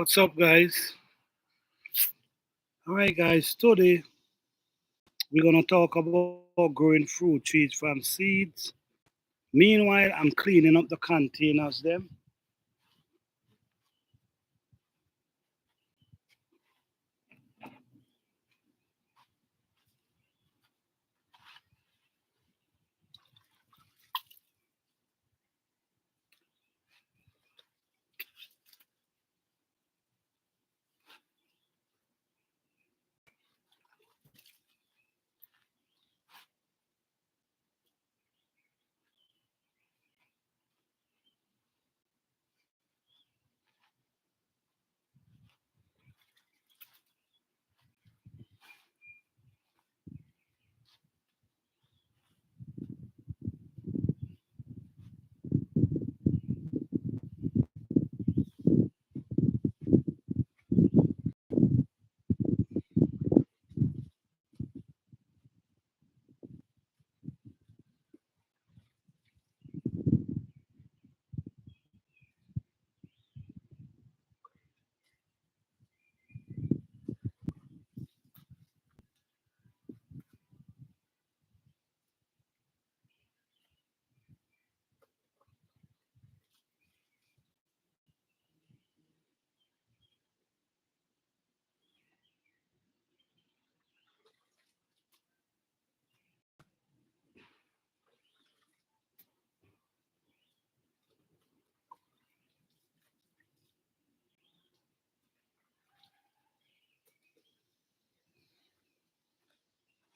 What's up, guys? All right, guys. Today we're gonna talk about growing fruit trees from seeds. Meanwhile, I'm cleaning up the containers. Them.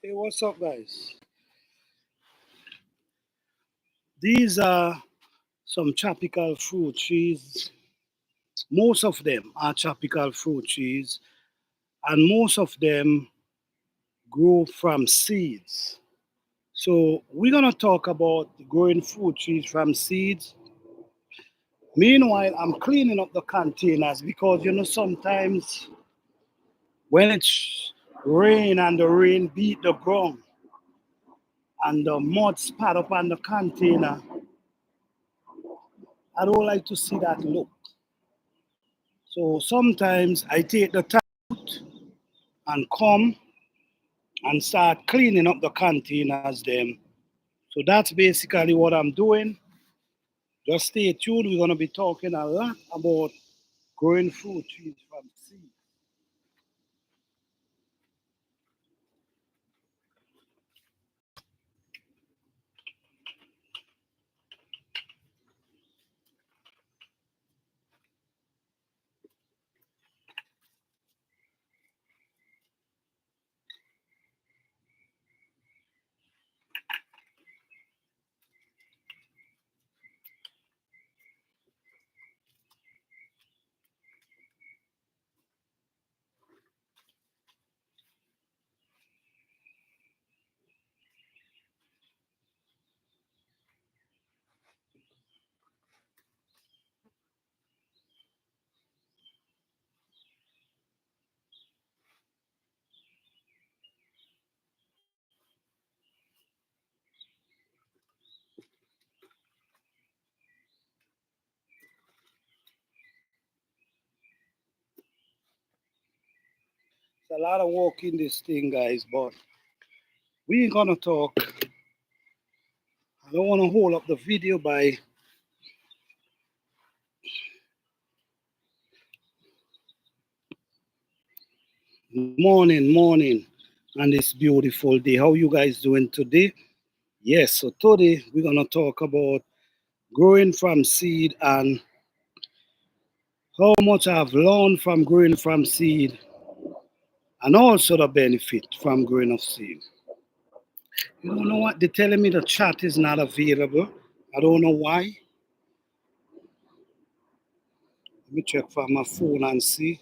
Hey, what's up, guys? These are some tropical fruit trees. Most of them are tropical fruit trees, and most of them grow from seeds. So we're gonna talk about growing fruit trees from seeds. Meanwhile, I'm cleaning up the containers because sometimes when it's rain and the rain beat the ground and the mud spat up on the container, I don't like to see that look. So sometimes I take the time and come and start cleaning up the containers them. So that's basically what I'm doing. Just stay tuned. We're gonna be talking a lot about growing fruit trees from seed. It's a lot of work in this thing, guys, but we ain't gonna talk. I don't wanna hold up the video by morning on this beautiful day. How you guys doing today? Yes, so today we're gonna talk about growing from seed and how much I've learned from growing from seed and also the benefit from growing of seed. You don't know what? They're telling me the chat is not available. I don't know why. Let me check for my phone and see.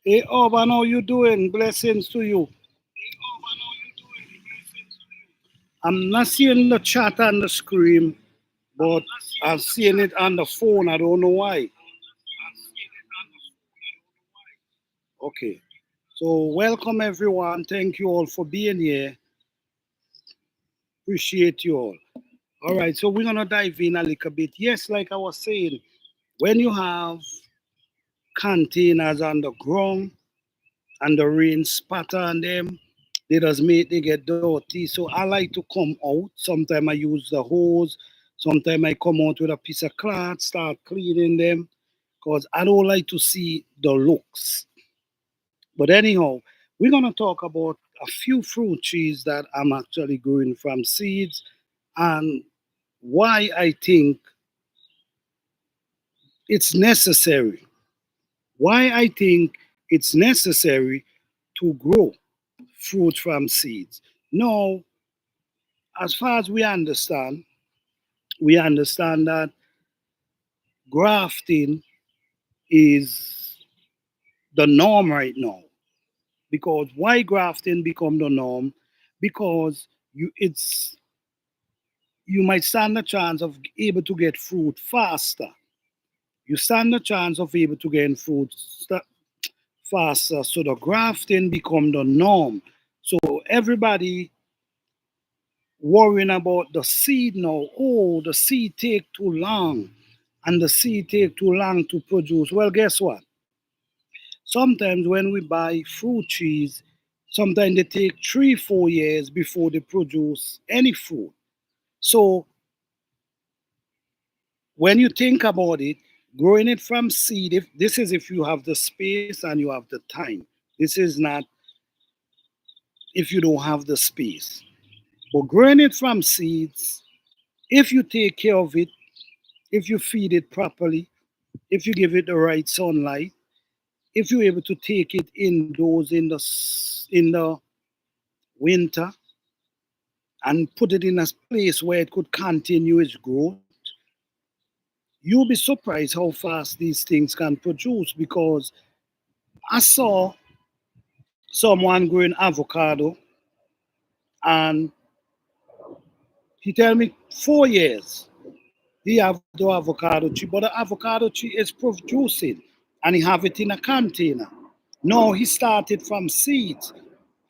Hey, Urban, how you doing? Blessings to you. I'm not seeing the chat on the screen, but I'm seeing it on the phone. I don't know why. Okay. So welcome everyone. Thank you all for being here. Appreciate you all. All right. So we're gonna dive in a little bit. Yes, like I was saying, when you have containers on the ground and the rain spatter on them, they just make they get dirty. So I like to come out. Sometimes I use the hose. Sometimes I come out with a piece of cloth, start cleaning them, because I don't like to see the looks. But anyhow, we're gonna talk about a few fruit trees that I'm actually growing from seeds and why I think it's necessary. Why I think it's necessary to grow fruit from seeds. Now, as far as we understand that grafting is the norm right now. Because why grafting become the norm? Because you might stand a chance of able to get fruit faster. You stand a chance of able to get fruit faster. So the grafting become the norm. So everybody worrying about the seed now. Oh, the seed take too long, and the seed take too long to produce. Well, guess what? Sometimes when we buy fruit trees, sometimes they take 3, 4 years before they produce any fruit. So when you think about it, growing it from seed, if this is if you have the space and you have the time. This is not if you don't have the space. But growing it from seeds, if you take care of it, if you feed it properly, if you give it the right sunlight, if you're able to take it indoors in the winter and put it in a place where it could continue its growth, you'll be surprised how fast these things can produce. Because I saw someone growing avocado and he tell me 4 years he have the avocado tree, but the avocado tree is producing and he have it in a container. No, he started from seeds.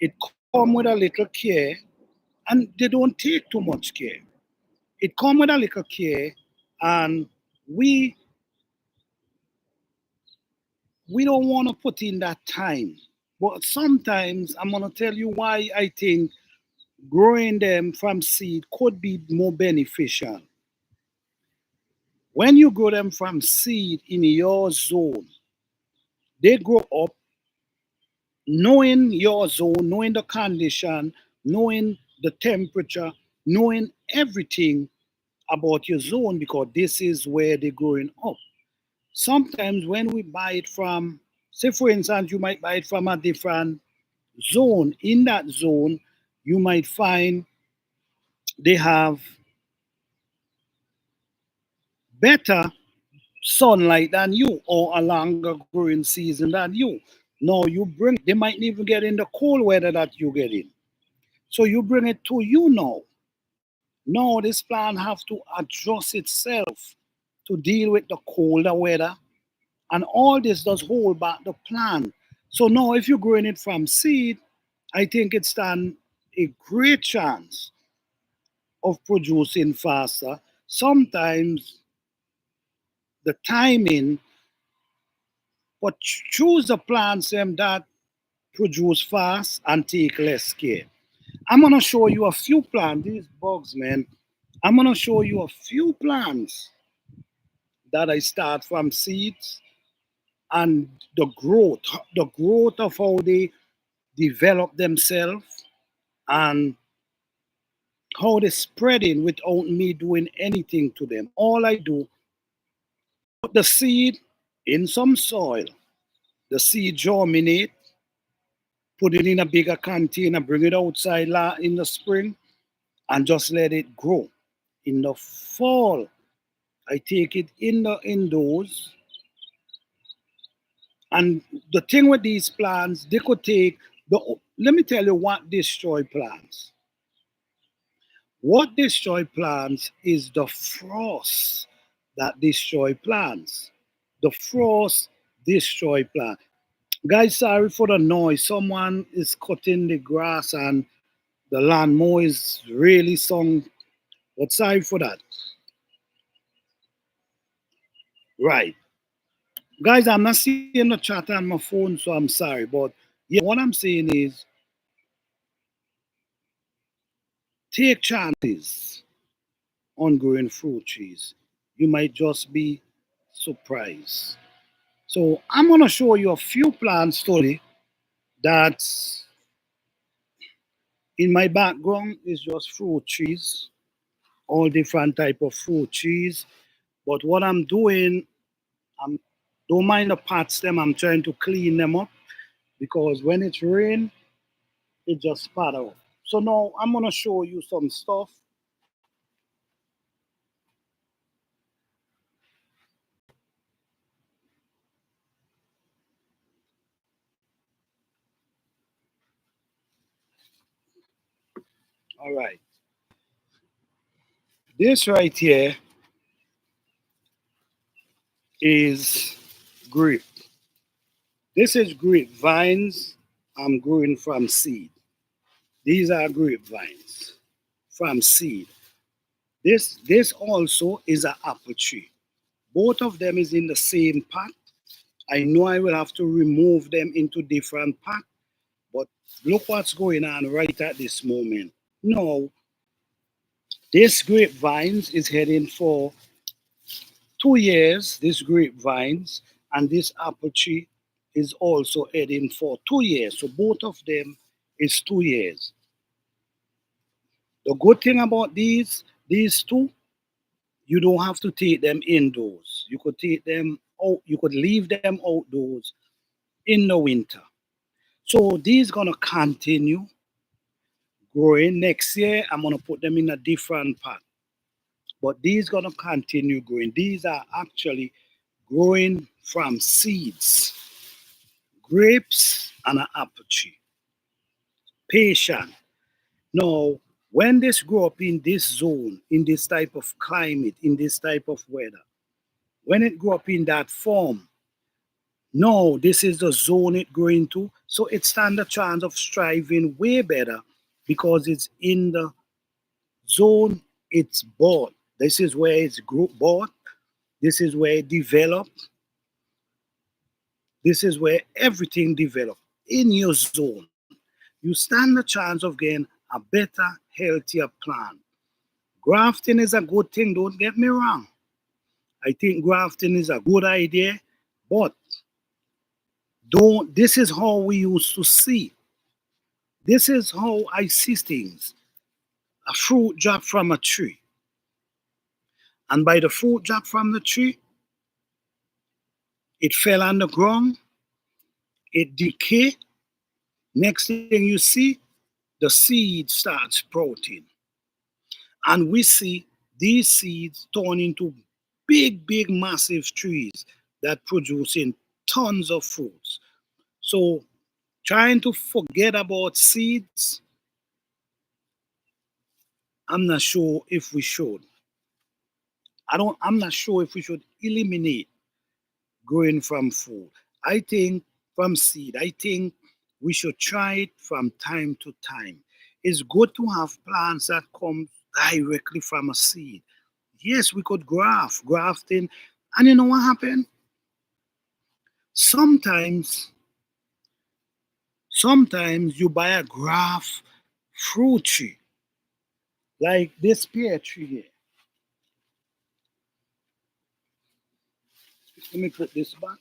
It come with a little care and they don't take too much care. It come with a little care and we we don't want to put in that time. But sometimes I'm gonna tell you why I think growing them from seed could be more beneficial. When you grow them from seed in your zone, they grow up knowing your zone, knowing the condition, knowing the temperature, knowing everything about your zone because this is where they're growing up. Sometimes when we buy it from, say for instance, you might buy it from a different zone. In that zone, you might find they have better sunlight than you or a longer growing season than you. No, you bring they might even get in the cold weather that you get in. So you bring it to you now. Now this plant have to adjust itself to deal with the colder weather. And all this does hold back the plant. So now if you're growing it from seed, I think it stand a great chance of producing faster. Sometimes the timing, but choose the plants that produce fast and take less care. I'm gonna show you a few plants. These bugs, man. I'm gonna show you a few plants that I start from seeds and the growth of how they develop themselves and how they're spreading without me doing anything to them. All I do, put the seed in some soil, the seed germinate, put it in a bigger container, bring it outside in the spring, and just let it grow. In the fall, I take it in the indoors. And the thing with these plants, they could take the. Let me tell you what destroy plants. What destroy plants is the frost that destroy plants. The frost destroy plants. Guys, sorry for the noise. Someone is cutting the grass and the lawnmower is really song. But sorry for that. Right. Guys, I'm not seeing the chat on my phone, so I'm sorry. But yeah, what I'm saying is take chances on growing fruit trees. You might just be surprised. So I'm gonna show you a few plants today that in my background is just fruit trees, all different type of fruit trees. But what I'm doing, I'm don't mind the pots them. I'm trying to clean them up because when it rain, it just spatter up. So now I'm gonna show you some stuff. All right, this right here is grape. This is grapevines I'm growing from seed. These are grapevines from seed. This also is an apple tree. Both of them is in the same pot. I know I will have to remove them into different pot, but look what's going on right at this moment. Now, this grapevines is heading for 2 years, this grapevines, and this apple tree is also heading for 2 years. So both of them is 2 years. The good thing about these two, you don't have to take them indoors. You could take them out, you could leave them outdoors in the winter. So these gonna continue growing. Next year, I'm gonna put them in a different pot. But these gonna continue growing. These are actually growing from seeds, grapes, and an apple tree. Patient. Now, when this grow up in this zone, in this type of climate, in this type of weather, when it grow up in that form, no, this is the zone it grow into. So it stand a chance of striving way better because it's in the zone it's bought. This is where it's bought. This is where it developed. This is where everything developed in your zone. You stand a chance of getting a better, healthier plant. Grafting is a good thing, don't get me wrong. I think grafting is a good idea, but don't this is how we used to see. This is how I see things. A fruit drop from a tree. And by the fruit drop from the tree, it fell on the ground, it decay. Next thing you see, the seed starts sprouting. And we see these seeds turn into big, big, massive trees that producing tons of fruits. So trying to forget about seeds, I'm not sure if we should. I'm not sure if we should eliminate growing from food. I think from seed, I think we should try it from time to time. It's good to have plants that come directly from a seed. Yes, we could grafting. And you know what happened? Sometimes, sometimes you buy a graft fruit tree, like this pear tree here. Let me put this back.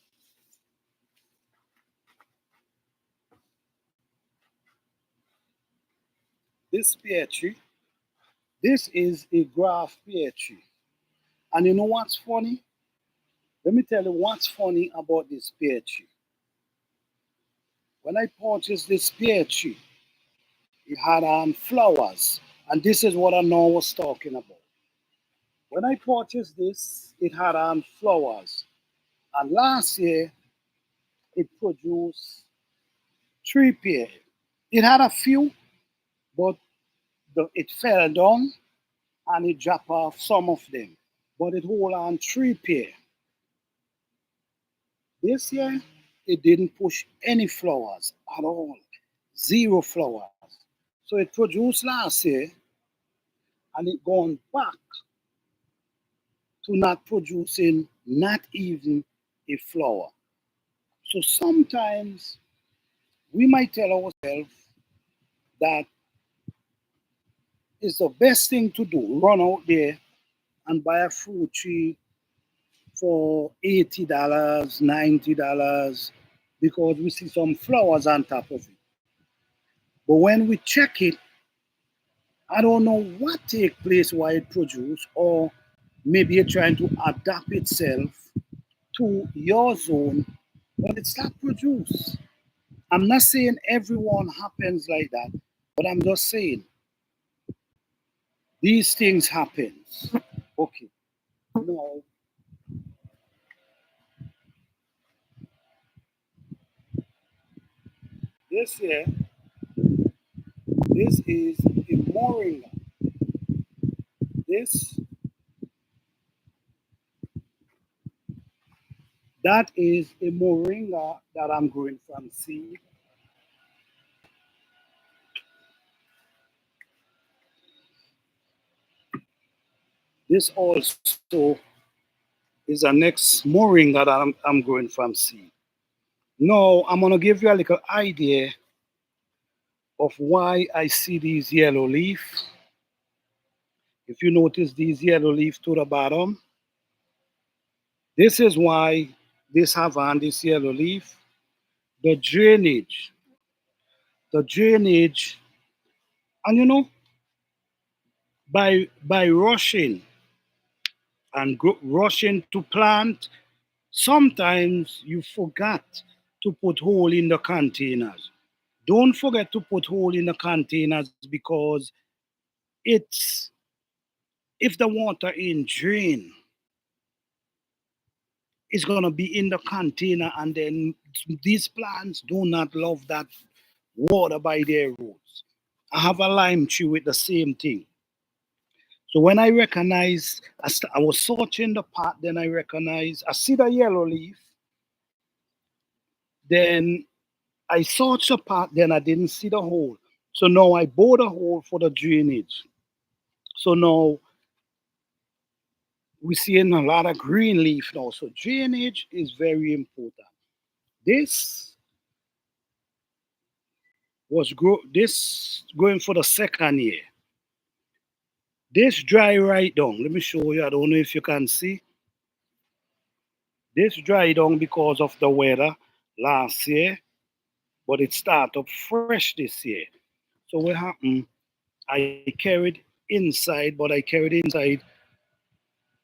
This pear tree, this is a graft pear tree. And you know what's funny? Let me tell you what's funny about this pear tree. When I purchased this pear tree, it had flowers. And this is what I know I was talking about. When I purchased this, it had flowers. And last year, it produced three pear. It had a few, but it fell down. and it drop off some of them, but it hold on three pair. This year, it didn't push any flowers at all, zero flowers. So it produced last year, and it gone back to not producing not even a flower. So sometimes we might tell ourselves that it's the best thing to do, run out there and buy a fruit tree for $80, $90 because we see some flowers on top of it. But when we check it, I don't know what take place why it produce, or maybe it's trying to adapt itself to your zone, but it's not produce. I'm not saying everyone happens like that, but I'm just saying these things happens. Okay. Now this here, this is a moringa. This that is a moringa that I'm growing from seed. This also is a next moringa that I'm growing from seed. Now I'm gonna give you a little idea of why I see these yellow leaf. If you notice these yellow leaf to the bottom, this is why this have on this yellow leaf. The drainage, the drainage, and by rushing and rushing to plant, sometimes you forgot to put hole in the containers. Don't forget to put hole in the containers because it's if the water in drain, it's gonna be in the container, and then these plants do not love that water by their roots. I have a lime tree with the same thing. So when I recognize, I was searching the pot, then I recognize, I see the yellow leaf, then I searched the pot, then I didn't see the hole. So now I bore the hole for the drainage. So now we're seeing a lot of green leaf now. So drainage is very important. This this going for the second year. This dry right down. Let me show you. I don't know if you can see. This dry down because of the weather last year, but it start up fresh this year. So what happened? I carried inside, but I carried inside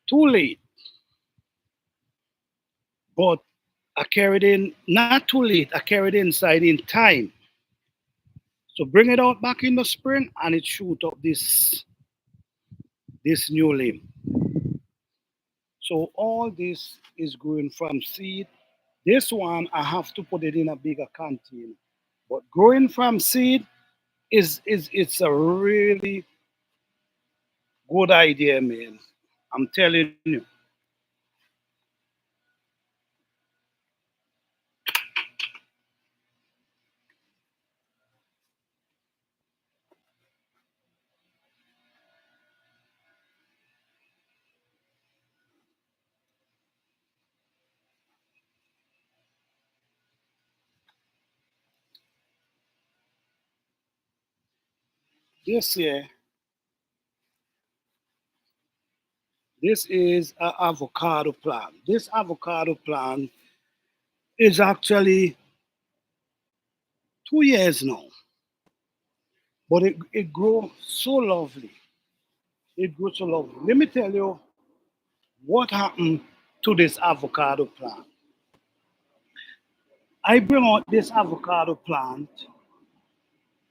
too late. But I carried in not too late. I carried inside in time. So bring it out back in the spring, and it shoot up this new limb. So all this is growing from seed. This one I have to put it in a bigger container. But growing from seed is it's a really good idea, man. I'm telling you. This year, this is an avocado plant. This avocado plant is actually 2 years now, but it grew so lovely. It grew so lovely. Let me tell you what happened to this avocado plant. I bring out this avocado plant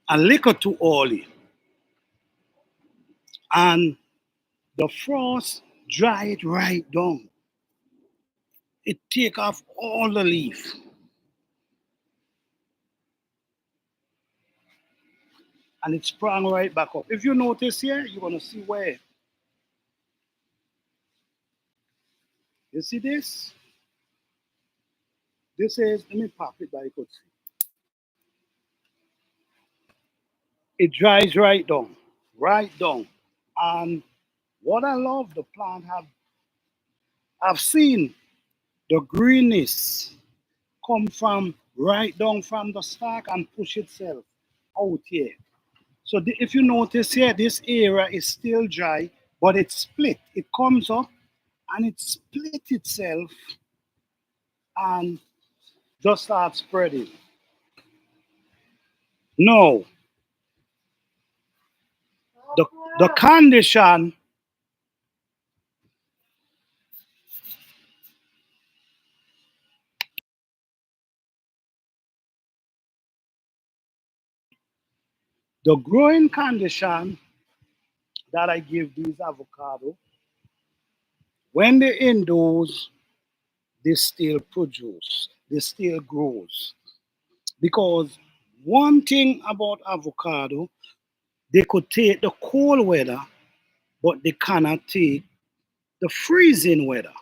a liquor too early, and the frost dry it right down. It take off all the leaf, and it sprang right back up. If you notice here, you're gonna see where. You see this? This is, let me pop it that you could see. It dries right down, right down. And what I love, the plant I've seen the greenness come from right down from the stalk and push itself out here. So if you notice here, this area is still dry, but it's split. It comes up and it split itself and just starts spreading. No, the, the condition, the growing condition that I give these avocado, when they're indoors, they still produce, they still grows. Because one thing about avocado, they could take the cold weather, but they cannot take the freezing weather.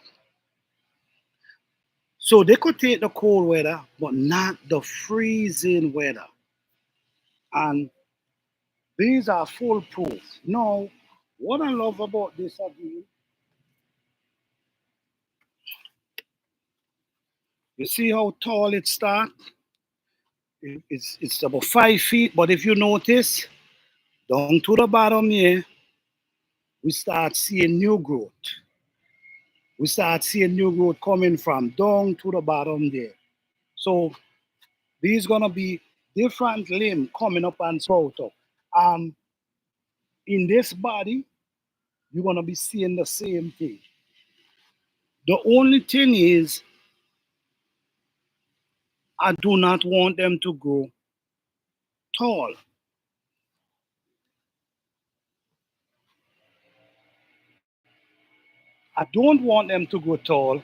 So they could take the cold weather, but not the freezing weather. And these are foolproof. Now, what I love about this again, you see how tall it starts? It's about 5 feet, but if you notice, down to the bottom here, we start seeing new growth. We start seeing new growth coming from down to the bottom there. So these gonna be different limb coming up and sprout up. And in this body, you're gonna be seeing the same thing. The only thing is, I do not want them to grow tall. I don't want them to grow tall.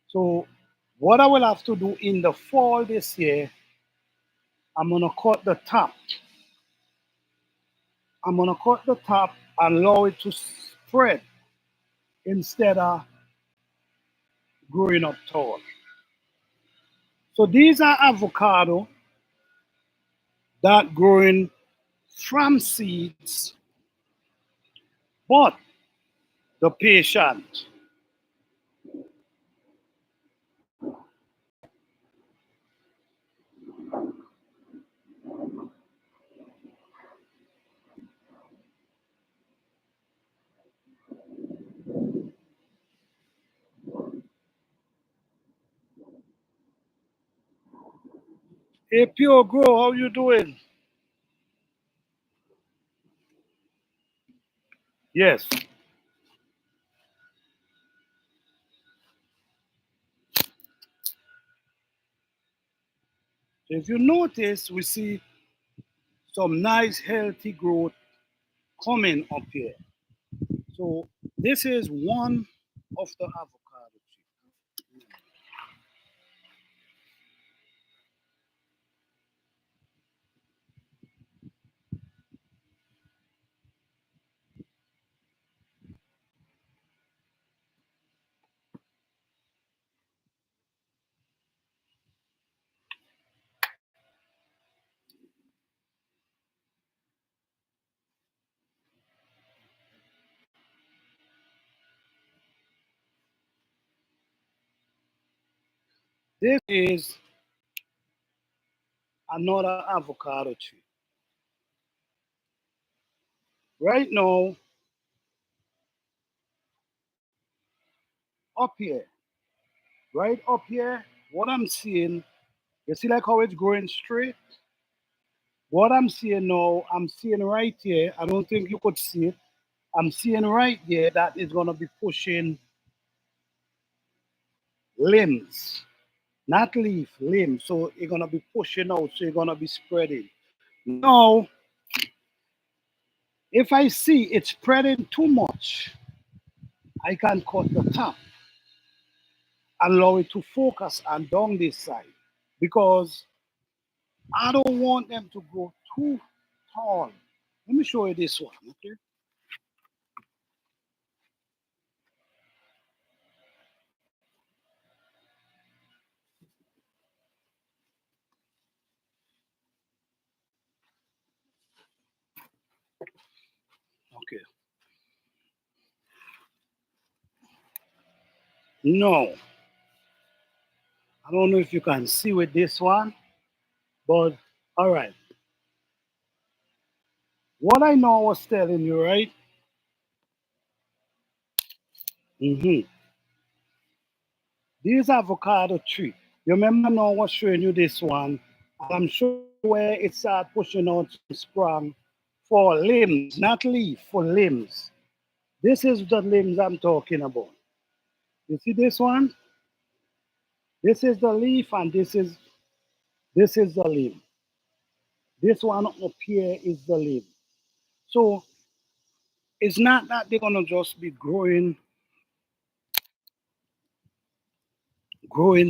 So what I will have to do in the fall this year, I'm gonna cut the top. I'm gonna cut the top and allow it to spread instead of growing up tall. So these are avocado that growing from seeds, but the patient. Hey, Pure Grow, how you doing? Yes. If you notice, we see some nice healthy growth coming up here. So this is one of the avocado tree. This is another avocado tree. Right now, up here, right up here, what I'm seeing, you see like how it's growing straight? What I'm seeing now, I'm seeing right here, I don't think you could see it. I'm seeing right there that it's gonna be pushing limbs, not leaf, limbs. So it's gonna be pushing out, so it's gonna be spreading. Now, if I see it's spreading too much, I can cut the top and allow it to focus and down this side because I don't want them to go too tall. Let me show you this one, okay? Okay. No, I don't know if you can see with this one, but all right. What I know I was telling you, right? Mm-hmm. This avocado tree. You remember now I was showing you this one. I'm showing you where it started pushing out some sprung for limbs, not leaf, for limbs. This is the limbs I'm talking about. You see this one? This is the leaf and this is the limb. This one up here is the limb. So it's not that they're gonna just be growing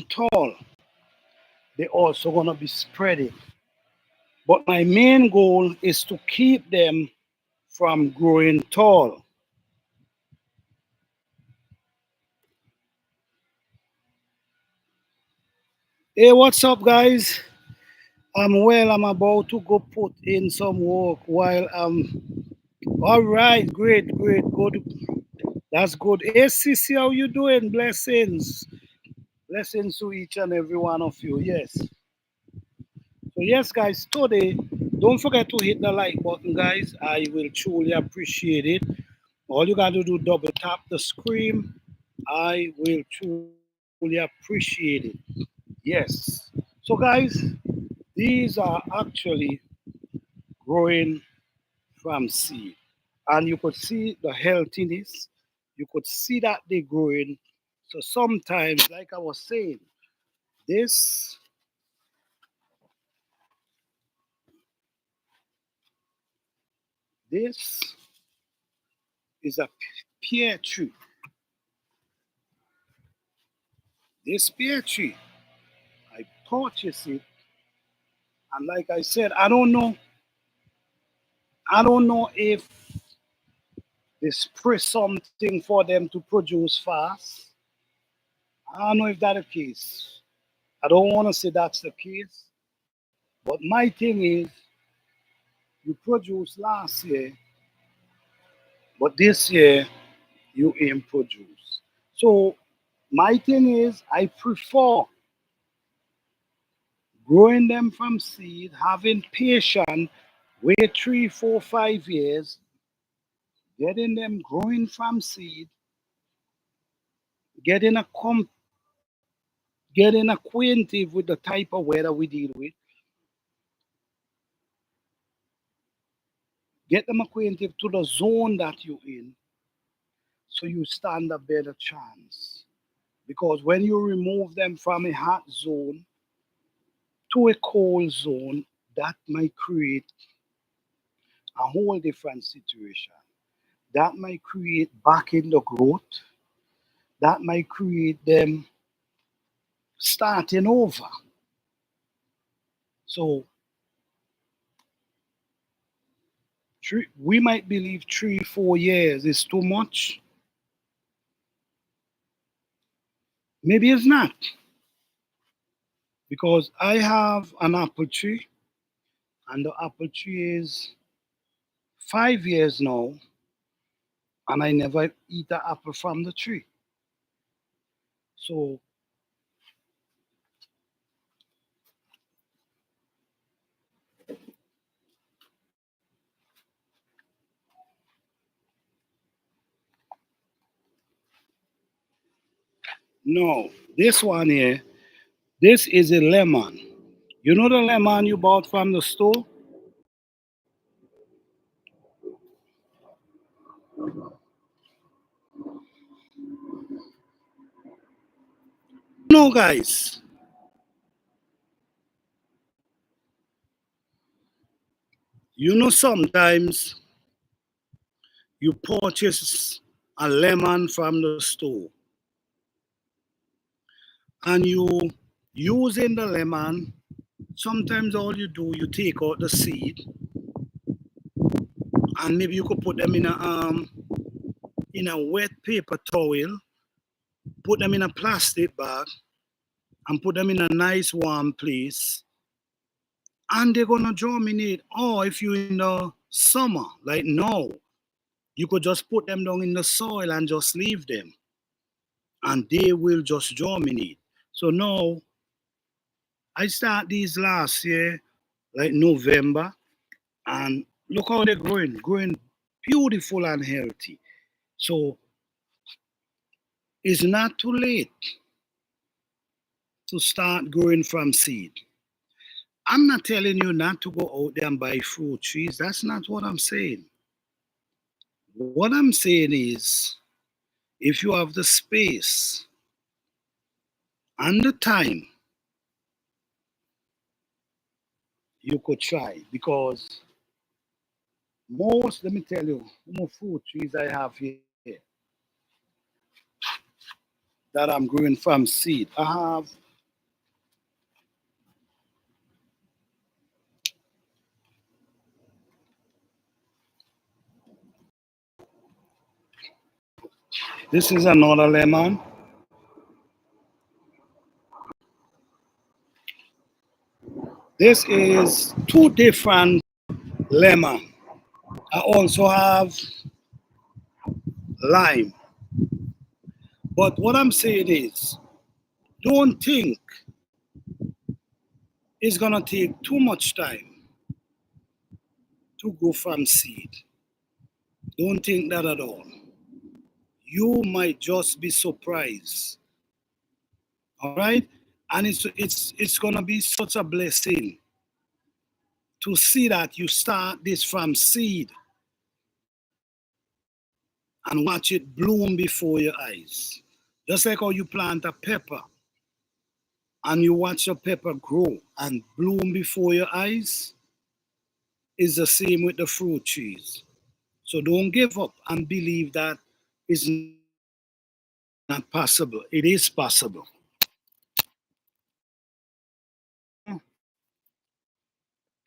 tall. They're also gonna be spreading. But my main goal is to keep them from growing tall. Hey, what's up, guys? I'm about to go put in some work while I'm. All right, great, great, good. That's good. Hey, Sissy, how you doing? Blessings, blessings to each and every one of you. Yes. So yes, guys. Today, don't forget to hit the like button, guys. I will truly appreciate it. All you got to do, double tap the screen. I will truly appreciate it. Yes. So, guys, these are actually growing from seed. And you could see the healthiness. You could see that they're growing. So sometimes, like I was saying, this this is a pear tree. This pear tree, I purchased it, and like I said, I don't know if they spray something for them to produce fast. I don't know if that's the case. I don't want to say that's the case, but my thing is, you produced last year, but this year you ain't produce. So my thing is, I prefer growing them from seed, having patience, wait 3, 4, 5 years, getting them growing from seed, getting a getting acquainted with the type of weather we deal with, get them acquainted to the zone that you're in, so you stand a better chance. Because when you remove them from a hot zone to a cold zone, that might create a whole different situation. That might create back in the growth. That might create them starting over. So we might believe 3, 4 years is too much. Maybe it's not. Because I have an apple tree, and the apple tree is 5 years now, and I never eat an apple from the tree. So no, this one here, this is a lemon. You know the lemon you bought from the store? No, guys. You know sometimes you purchase a lemon from the store and you using the lemon. Sometimes all you do, you take out the seed and maybe you could put them in a wet paper towel, put them in a plastic bag, and put them in a nice warm place, and they're gonna germinate. Or if you're in the summer, like now, You could just put them down in the soil and just leave them, and they will just germinate. So now I start these last year, like November, and look how they're growing beautiful and healthy. So it's not too late to start growing from seed. I'm not telling you not to go out there and buy fruit trees. That's not what I'm saying. What I'm saying is, if you have the space and the time, you could try. Because let me tell you, more fruit trees I have here that I'm growing from seed. I have this is another lemon. This is two different lemon. I also have lime. But what I'm saying is, don't think it's gonna take too much time to go from seed. Don't think that at all. You might just be surprised. All right? And it's gonna be such a blessing to see that you start this from seed and watch it bloom before your eyes. Just like how you plant a pepper and you watch your pepper grow and bloom before your eyes, is the same with the fruit trees. So don't give up and believe that it's not possible. It is possible.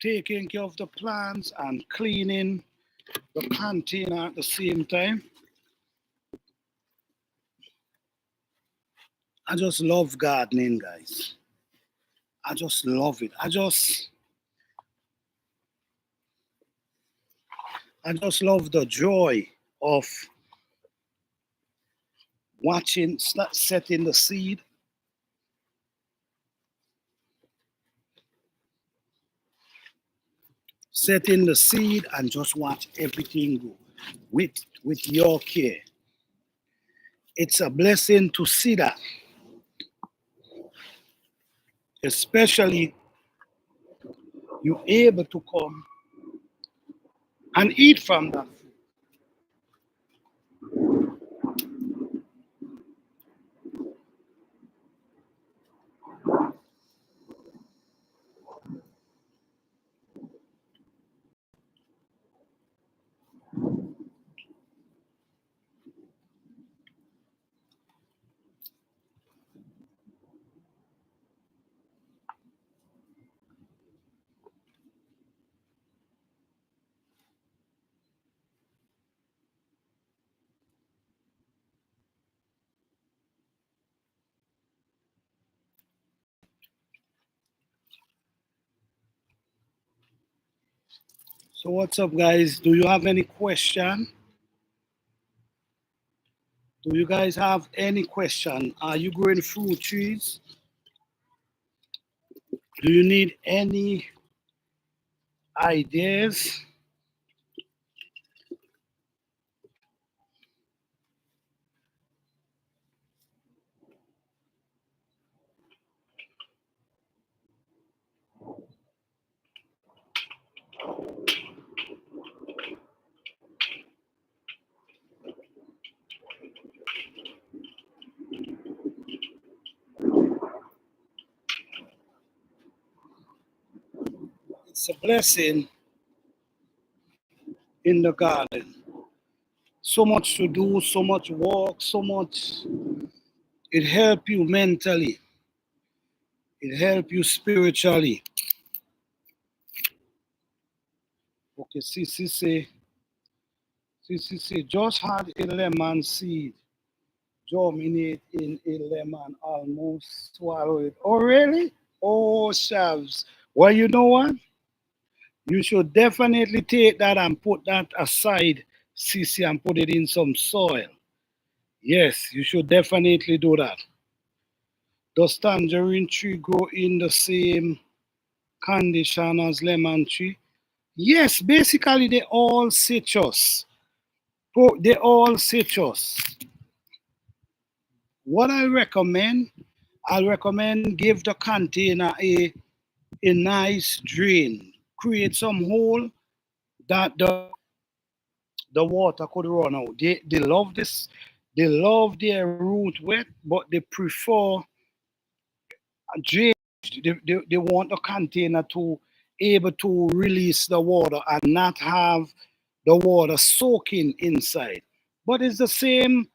Taking care of the plants and cleaning the container at the same time. I just love gardening, guys. I just love it. I just love the joy of watching, start setting the seed, and just watch everything go with your care. It's a blessing to see that, especially you able to come and eat from that food. So what's up, guys? Do you have any question? Do you guys have any question? Are you growing fruit trees? Do you need any ideas? It's a blessing in the garden. So much to do, so much work, so much. It help you mentally. It help you spiritually. Okay, see, just had a lemon seed germinate in a lemon, almost swallow it. Oh, really? Oh, shelves. Well, you know what? You should definitely take that and put that aside cc and put it in some soil. Yes, you should definitely do that. Does tangerine tree grow in the same condition as lemon tree? Yes, basically they all citrus. They all citrus. What I'll recommend give the container a nice drain. Create some hole that the water could run out. They love this. They love their root wet, but they prefer a drainage. They want the container to able to release the water and not have the water soaking inside. But it's the same.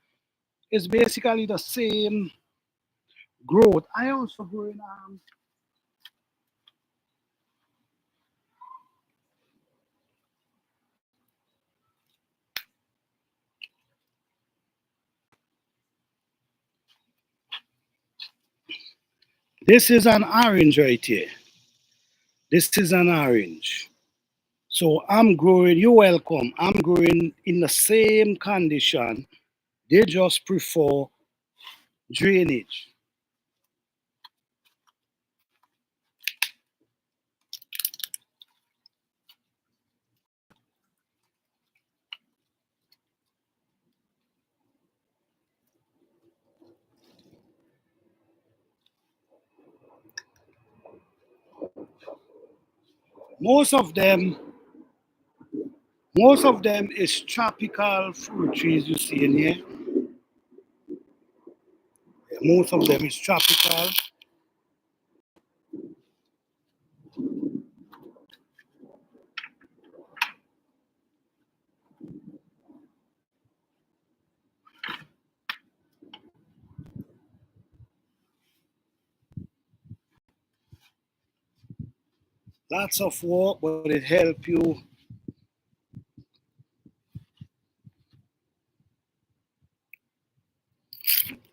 It's basically the same growth. I also grow in this is an orange right here. This is an orange. So I'm growing, you're welcome. I'm growing in the same condition. They just prefer drainage. Most of them, most of them is tropical fruit trees you see in here. Most of them is tropical. Lots of work, but it help you.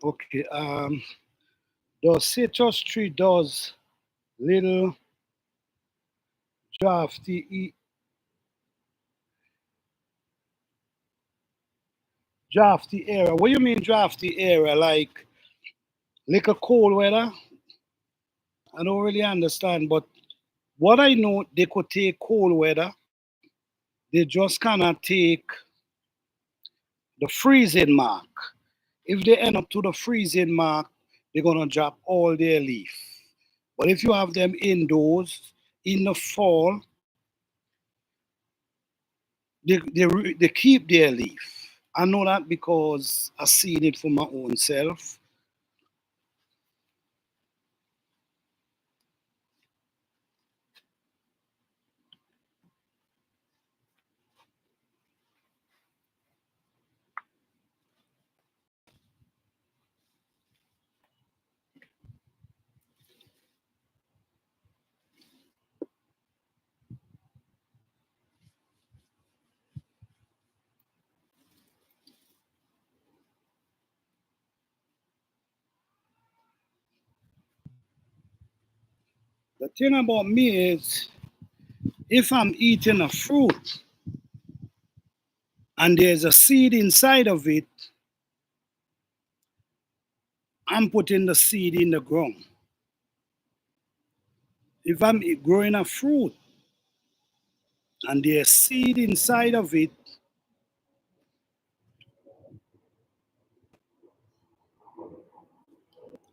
Okay, the citrus tree does little drafty, drafty area. What do you mean drafty area? Like little cold weather? I don't really understand, but what I know, they could take cold weather. They just cannot take the freezing mark. If they end up to the freezing mark, they're gonna drop all their leaf. But if you have them indoors in the fall, they keep their leaf. I know that because I've seen it for my own self. The thing about me is if I'm eating a fruit and there's a seed inside of it, I'm putting the seed in the ground. If I'm growing a fruit and there's seed inside of it,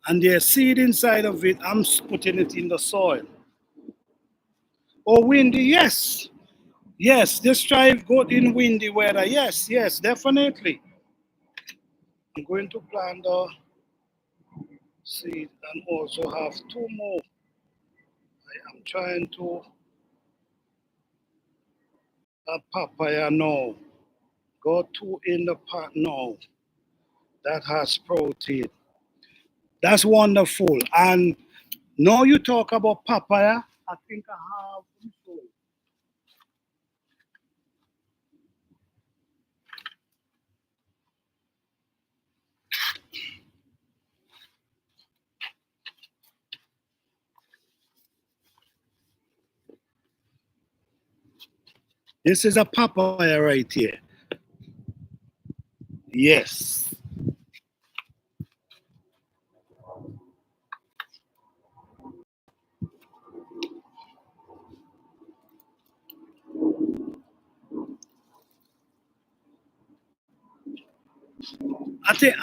I'm putting it in the soil. Or windy, yes. Yes, this tribe good in windy weather. Yes, yes, definitely. I'm going to plant the seed and also have two more. I am trying to a papaya now. Got two in the pot now. That has protein. That's wonderful. And now you talk about papaya. I think I have. This is a papaya right here. Yes.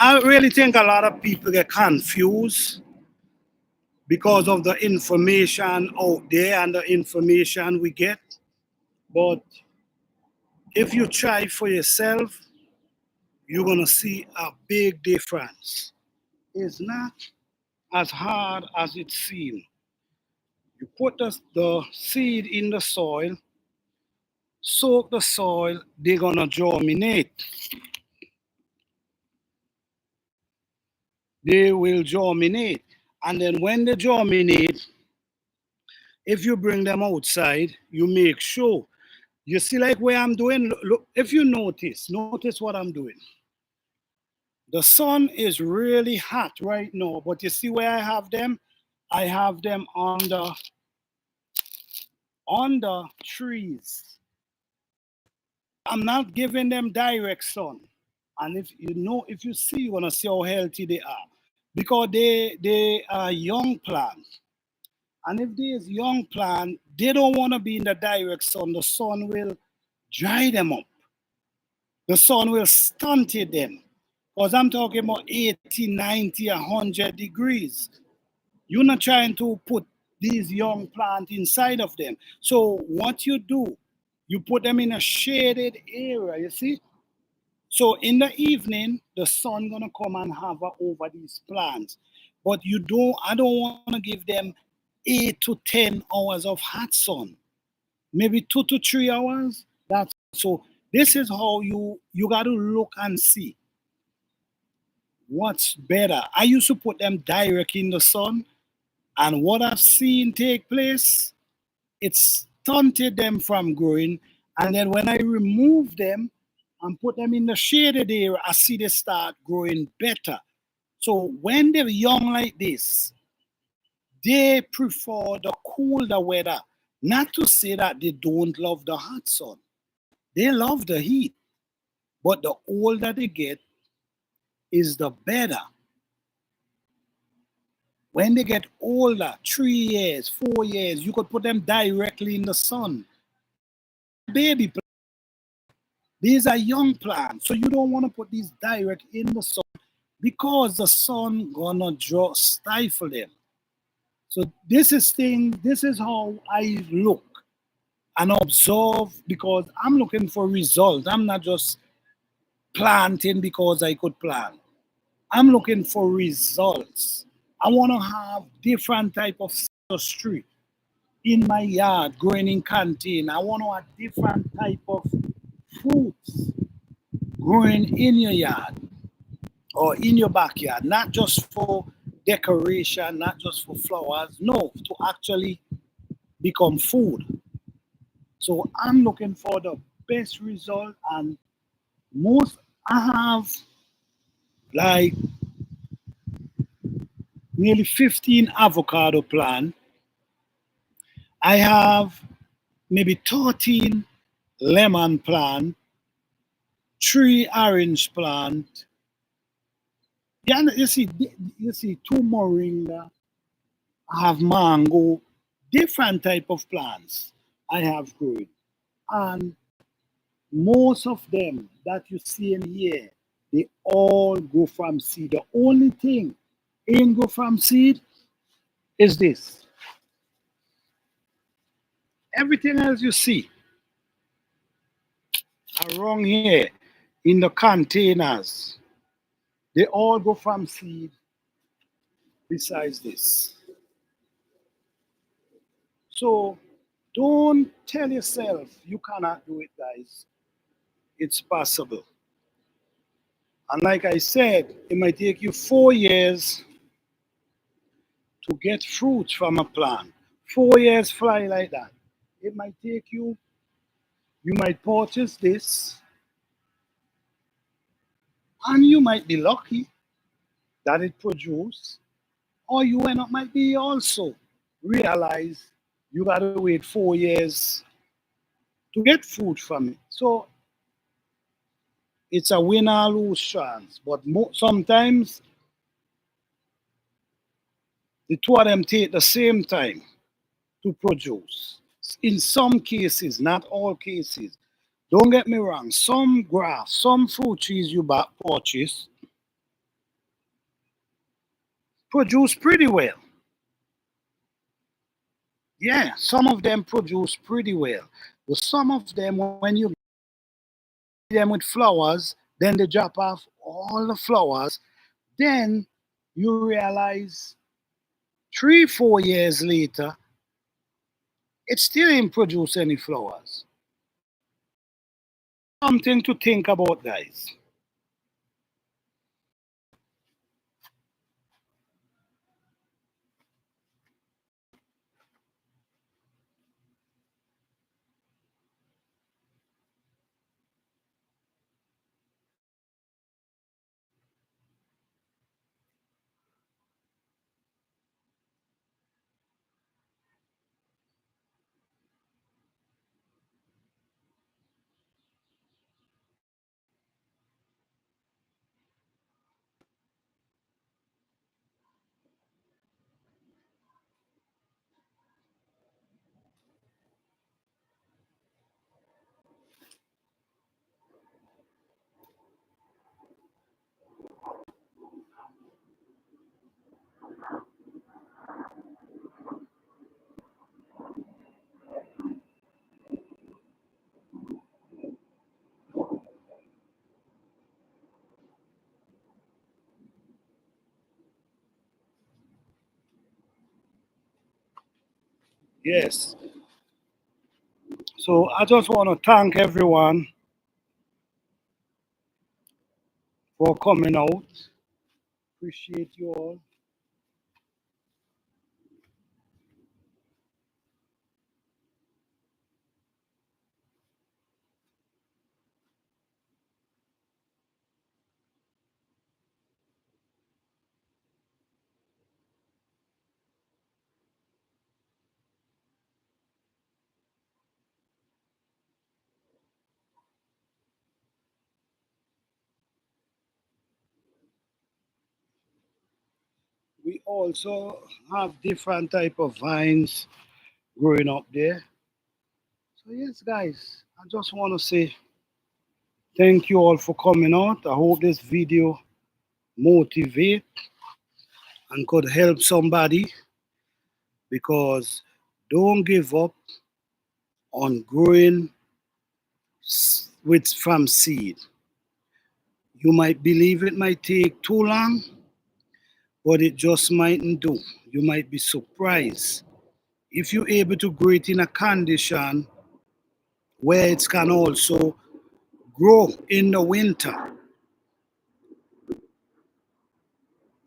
I really think a lot of people get confused because of the information out there and the information we get. But if you try for yourself, you're gonna see a big difference. It's not as hard as it seems. You put the seed in the soil, soak the soil, they're gonna germinate. They will germinate. And then when they germinate, if you bring them outside, you make sure. You see, like where I'm doing, look, if you notice what I'm doing. The sun is really hot right now, but you see where I have them? I have them under trees. I'm not giving them direct sun. And if you see, you're gonna see how healthy they are. Because they are young plants. And if there's young plant, they don't want to be in the direct sun. The sun will dry them up. The sun will stunt them. Because I'm talking about 80, 90, 100 degrees. You're not trying to put these young plants inside of them. So what you do, you put them in a shaded area, you see? So in the evening, the sun gonna come and hover over these plants. But I don't want to give them 8 to 10 hours of hot sun. Maybe 2 to 3 hours. That's so this is how you gotta look and see what's better. I used to put them direct in the sun, and what I've seen take place, it stunted them from growing. And then when I remove them and put them in the shaded area, I see they start growing better. So when they're young like this, they prefer the colder weather. Not to say that they don't love the hot sun. They love the heat. But the older they get, is the better. When they get older, 3 years, 4 years, you could put them directly in the sun. Baby plants. These are young plants, so you don't want to put these direct in the sun because the sun gonna stifle them. So this is how I look and observe because I'm looking for results. I'm not just planting because I could plant. I'm looking for results. I want to have different type of industry in my yard growing in canteen. I want to have different type of fruits growing in your yard or in your backyard, not just for decoration, not just for flowers, no, to actually become food. So I'm looking for the best result and most I have like nearly 15 avocado plant. I have maybe 13 lemon plant, 3 orange plant. Yeah, you see two moringa. I have mango, different type of plants I have growing. And most of them that you see in here, they all go from seed. The only thing ain't go from seed is this. Everything else you see around here in the containers, they all go from seed besides this. So don't tell yourself you cannot do it, guys. It's possible. And like I said, it might take you 4 years to get fruits from a plant. 4 years fly like that. It might take you might purchase this, and you might be lucky that it produces, or you end up might be also realize you gotta wait 4 years to get food from it. So It's a win or lose chance. But sometimes the two of them take the same time to produce. In some cases, not all cases. Don't get me wrong, some grass, some fruit trees you purchase produce pretty well. Yeah, some of them produce pretty well. But some of them, when you see them with flowers, then they drop off all the flowers. Then you realize 3, 4 years later, it still ain't produce any flowers. Something to think about, guys. Yes. So I just want to thank everyone for coming out. Appreciate you all. We also have different type of vines growing up there. So yes, guys, I just want to say thank you all for coming out. I hope this video motivate and could help somebody because don't give up on growing with from seed. You might believe it might take too long, but it just mightn't do. You might be surprised if you're able to grow it in a condition where it can also grow in the winter.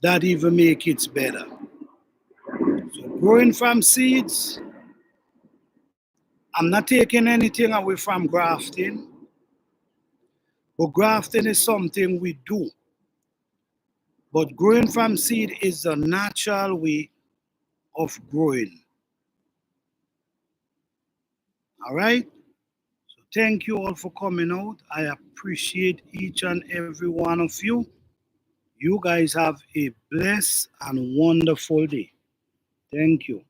That even make it better. So growing from seeds, I'm not taking anything away from grafting, but grafting is something we do. But growing from seed is the natural way of growing. All right? So thank you all for coming out. I appreciate each and every one of you. You guys have a blessed and wonderful day. Thank you.